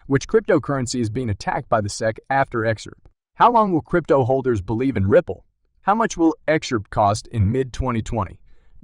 Which cryptocurrency is being attacked by the SEC after XRP? How long will crypto holders believe in Ripple? How much will XRP cost in mid-2020?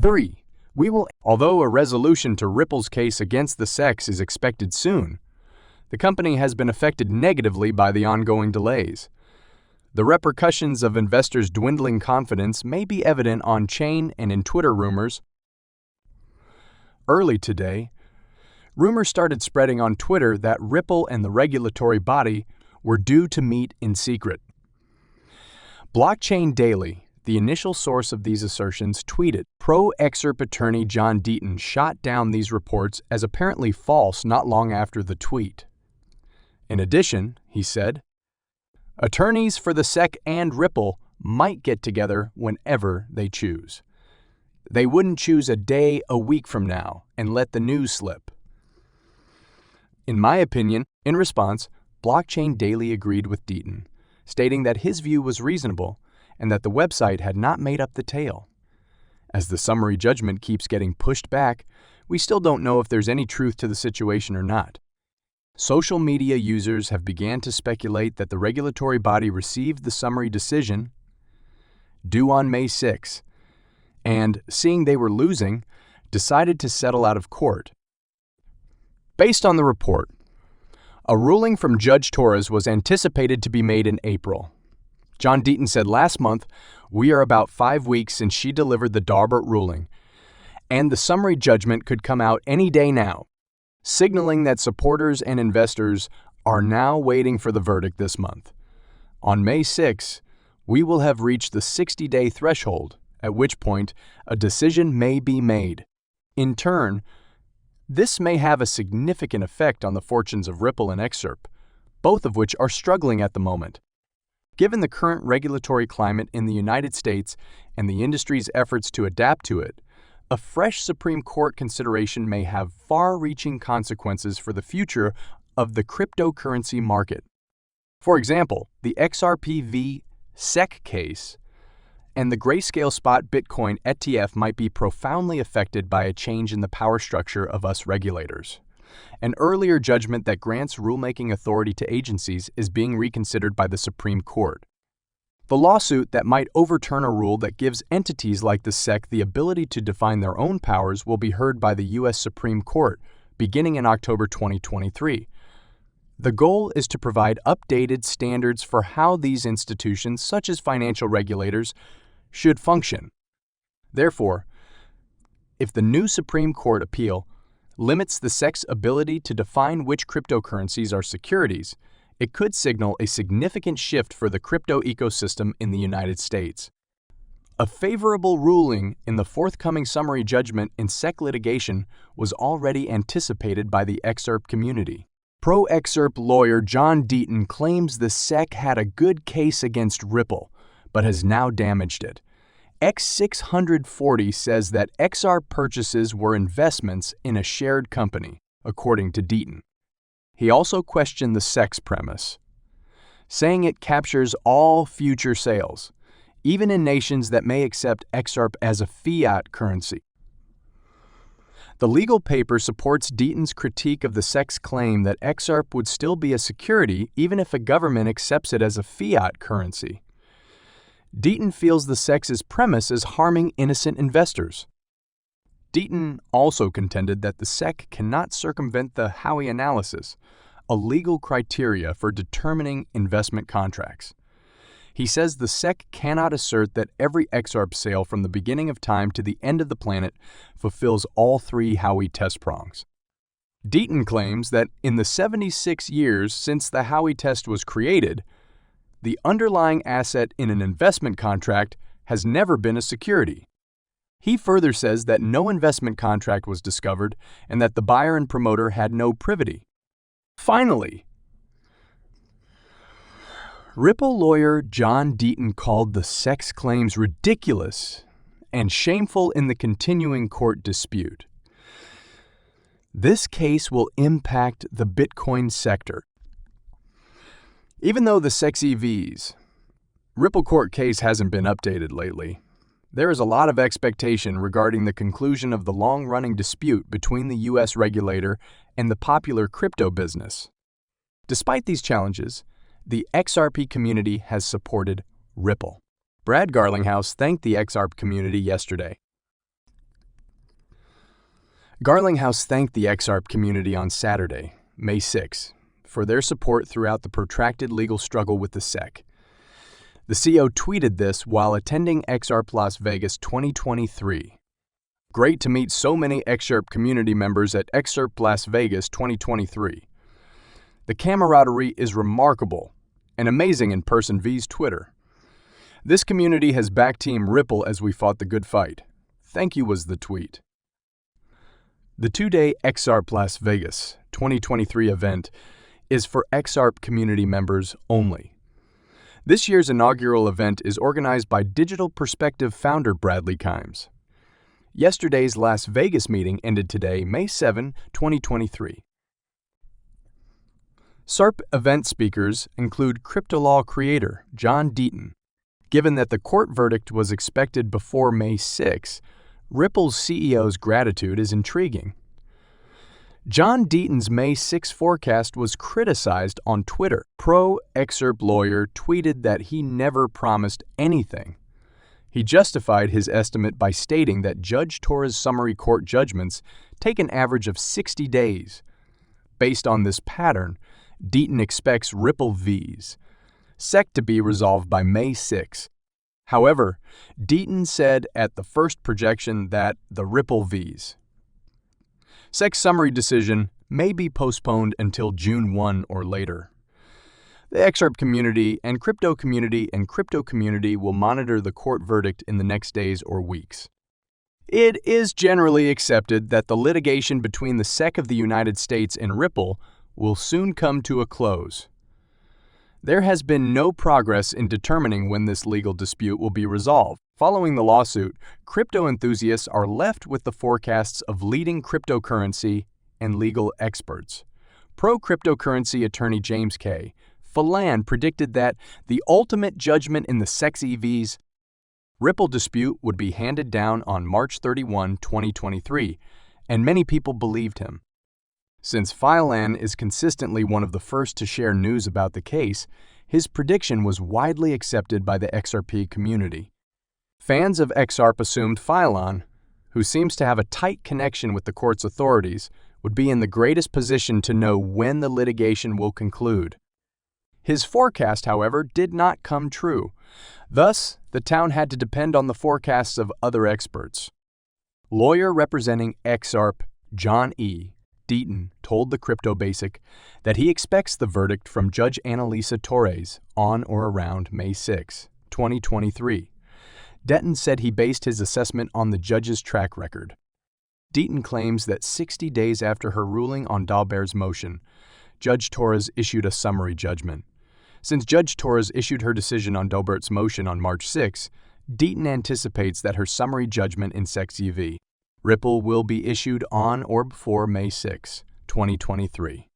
3. Although a resolution to Ripple's case against the SEC is expected soon, the company has been affected negatively by the ongoing delays. The repercussions of investors' dwindling confidence may be evident on-chain and in Twitter rumors. Early today, rumors started spreading on Twitter that Ripple and the regulatory body were due to meet in secret. Blockchain Daily, the initial source of these assertions, tweeted, "Pro-XRP attorney John Deaton shot down these reports as apparently false not long after the tweet. In addition," he said, "attorneys for the SEC and Ripple might get together whenever they choose. They wouldn't choose a day a week from now and let the news slip." In my opinion, in response, Blockchain Daily agreed with Deaton, stating that his view was reasonable and that the website had not made up the tale. As the summary judgment keeps getting pushed back, we still don't know if there's any truth to the situation or not. Social media users have began to speculate that the regulatory body received the summary decision due on May 6, and, seeing they were losing, decided to settle out of court. Based on the report, a ruling from Judge Torres was anticipated to be made in April. John Deaton said last month, "We are about 5 weeks since she delivered the Darbert ruling, and the summary judgment could come out any day now," signaling that supporters and investors are now waiting for the verdict this month. On May 6, we will have reached the 60-day threshold, at which point a decision may be made. In turn, this may have a significant effect on the fortunes of Ripple and XRP, both of which are struggling at the moment. Given the current regulatory climate in the United States and the industry's efforts to adapt to it, a fresh Supreme Court consideration may have far-reaching consequences for the future of the cryptocurrency market. For example, the XRP v. SEC case and the grayscale spot Bitcoin ETF might be profoundly affected by a change in the power structure of us regulators. An earlier judgment that grants rulemaking authority to agencies is being reconsidered by the Supreme Court. The lawsuit that might overturn a rule that gives entities like the SEC the ability to define their own powers will be heard by the U.S. Supreme Court, beginning in October 2023. The goal is to provide updated standards for how these institutions, such as financial regulators, should function. Therefore, if the new Supreme Court appeal limits the SEC's ability to define which cryptocurrencies are securities, it could signal a significant shift for the crypto ecosystem in the United States. A favorable ruling in the forthcoming summary judgment in SEC litigation was already anticipated by the XRP community. Pro-XRP lawyer John Deaton claims the SEC had a good case against Ripple, but has now damaged it. X640 says that XRP purchases were investments in a shared company, according to Deaton. He also questioned the SEC's premise, saying it captures all future sales, even in nations that may accept XRP as a fiat currency. The legal paper supports Deaton's critique of the SEC's claim that XRP would still be a security even if a government accepts it as a fiat currency. Deaton feels the SEC's premise is harming innocent investors. Deaton also contended that the SEC cannot circumvent the Howey analysis, a legal criteria for determining investment contracts. He says the SEC cannot assert that every XRP sale from the beginning of time to the end of the planet fulfills all 3 Howey test prongs. Deaton claims that in the 76 years since the Howey test was created, the underlying asset in an investment contract has never been a security. He further says that no investment contract was discovered and that the buyer and promoter had no privity. Finally, Ripple lawyer John Deaton called the SEC's claims ridiculous and shameful in the continuing court dispute. This case will impact the Bitcoin sector. Even though the SEC's EVs, Ripple court case hasn't been updated lately, there is a lot of expectation regarding the conclusion of the long-running dispute between the U.S. regulator and the popular crypto business. Despite these challenges, the XRP community has supported Ripple. Brad Garlinghouse thanked the XRP community yesterday. Garlinghouse thanked the XRP community on Saturday, May 6, for their support throughout the protracted legal struggle with the SEC. The CEO tweeted this while attending XRP Las Vegas 2023. Great to meet so many XRP community members at XRP Las Vegas 2023. The camaraderie is remarkable and amazing in person vs Twitter. This community has backed Team Ripple as we fought the good fight. Thank you was the tweet. The two-day XRP Las Vegas 2023 event is for XRP community members only. This year's inaugural event is organized by Digital Perspective founder Bradley Kimes. Yesterday's Las Vegas meeting ended today, May 7, 2023. XRP event speakers include crypto law creator John Deaton. Given that the court verdict was expected before May 6, Ripple's CEO's gratitude is intriguing. John Deaton's May 6 forecast was criticized on Twitter. Pro-XRP lawyer tweeted that he never promised anything. He justified his estimate by stating that Judge Torres' summary court judgments take an average of 60 days. Based on this pattern, Deaton expects Ripple V's SEC to be resolved by May 6. However, Deaton said at the first projection that the Ripple V's SEC summary decision may be postponed until June 1 or later. The XRP community and crypto community will monitor the court verdict in the next days or weeks. It is generally accepted that the litigation between the SEC of the United States and Ripple will soon come to a close. There has been no progress in determining when this legal dispute will be resolved. Following the lawsuit, crypto enthusiasts are left with the forecasts of leading cryptocurrency and legal experts. Pro-cryptocurrency attorney James K. Phelan predicted that the ultimate judgment in the SEC's EV's Ripple dispute would be handed down on March 31, 2023, and many people believed him. Since Phelan is consistently one of the first to share news about the case, his prediction was widely accepted by the XRP community. Fans of XRP assumed Phelan, who seems to have a tight connection with the court's authorities, would be in the greatest position to know when the litigation will conclude. His forecast, however, did not come true. Thus, the town had to depend on the forecasts of other experts. Lawyer representing XRP, John E. Deaton, told the Crypto Basic that he expects the verdict from Judge Annalisa Torres on or around May 6, 2023. Deaton said he based his assessment on the judge's track record. Deaton claims that 60 days after her ruling on Dalbert's motion, Judge Torres issued a summary judgment. Since Judge Torres issued her decision on Dalbert's motion on March 6, Deaton anticipates that her summary judgment in SEC's EV Ripple will be issued on or before May 6, 2023.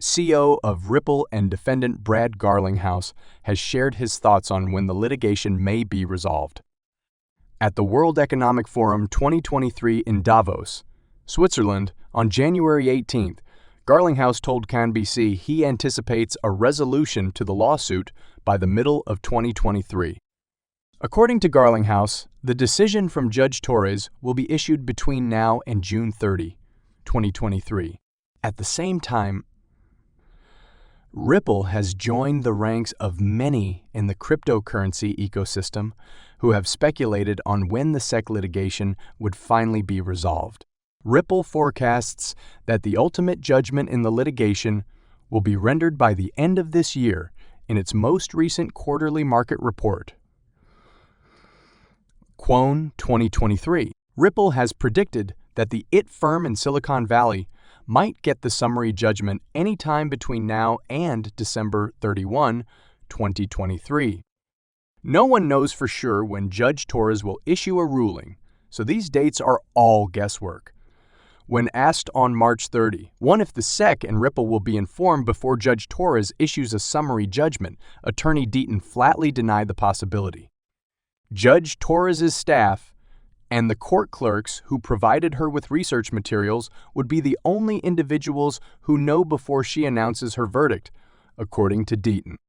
CEO of Ripple and defendant Brad Garlinghouse has shared his thoughts on when the litigation may be resolved. At the World Economic Forum 2023 in Davos, Switzerland, on January 18th, Garlinghouse told CNBC he anticipates a resolution to the lawsuit by the middle of 2023. According to Garlinghouse, the decision from Judge Torres will be issued between now and June 30, 2023. At the same time, Ripple has joined the ranks of many in the cryptocurrency ecosystem who have speculated on when the SEC litigation would finally be resolved. Ripple forecasts that the ultimate judgment in the litigation will be rendered by the end of this year in its most recent quarterly market report. Quone 2023. Ripple has predicted that the IT firm in Silicon Valley might get the summary judgment anytime between now and December 31, 2023. No one knows for sure when Judge Torres will issue a ruling, so these dates are all guesswork. When asked on March 30, if the SEC and Ripple will be informed before Judge Torres issues a summary judgment, attorney Deaton flatly denied the possibility. Judge Torres' staff and the court clerks who provided her with research materials would be the only individuals who know before she announces her verdict, according to Deaton.